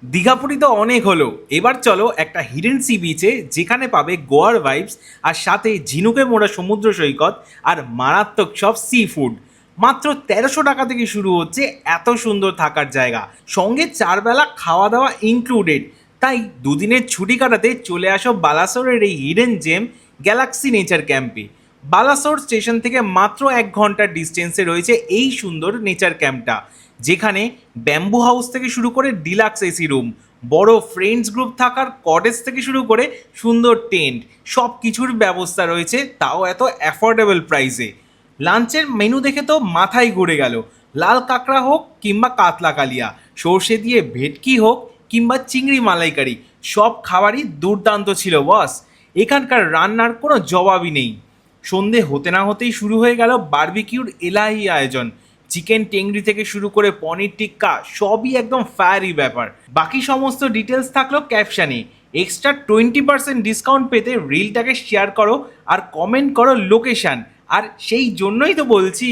দীঘাপুরি তো অনেক হলো, এবার চলো একটা হিডেন সি বিচে যেখানে পাবে গোয়ার ভাইবস আর সাথে ঝিনুকে মোড়া সমুদ্র সৈকত আর মারাত্মক সব সি ফুড। মাত্র 1300 টাকা থেকে শুরু হচ্ছে এত সুন্দর থাকার জায়গা, সঙ্গে 4 বেলা খাওয়া দাওয়া ইনক্লুডেড। তাই দুদিনের ছুটি কাটাতে চলে আসো বালাসোরের এই হিডেন জেম গ্যালাক্সি নেচার ক্যাম্পে। বালাসোর স্টেশন থেকে মাত্র 1 ঘন্টার ডিস্টেন্সে রয়েছে এই সুন্দর নেচার ক্যাম্পটা, যেখানে ব্যাম্বু হাউস থেকে শুরু করে ডিলাক্স এসি রুম, বড় ফ্রেন্ডস গ্রুপ থাকার কটেজ থেকে শুরু করে সুন্দর টেন্ট, সব কিছুর ব্যবস্থা রয়েছে, তাও এত অ্যাফোর্ডেবল প্রাইসে। লাঞ্চের মেনু দেখে তো মাথায় ঘুরে গেল। লাল কাঁকড়া হোক কিংবা কাতলা কালিয়া, সর্ষে দিয়ে ভেটকি হোক কিংবা চিংড়ি মালাইকারি, সব খাবারই দুর্দান্ত ছিল বস। এখানকার রান্নার কোনো জবাবই নেই। সন্ধে হতে না হতেই শুরু হয়ে গেল বারবিকিউর এলাহি আয়োজন। চিকেন টেংরি থেকে শুরু করে পনির টিক্কা সবই একদম ফায়ারি ব্যাপার। বাকি সমস্ত ডিটেলস থাকলো ক্যাপশানে। এক্সট্রা 20% ডিসকাউন্ট পেতে রিলটাকে শেয়ার করো আর কমেন্ট করো লোকেশান। আর সেই জন্যই তো বলছি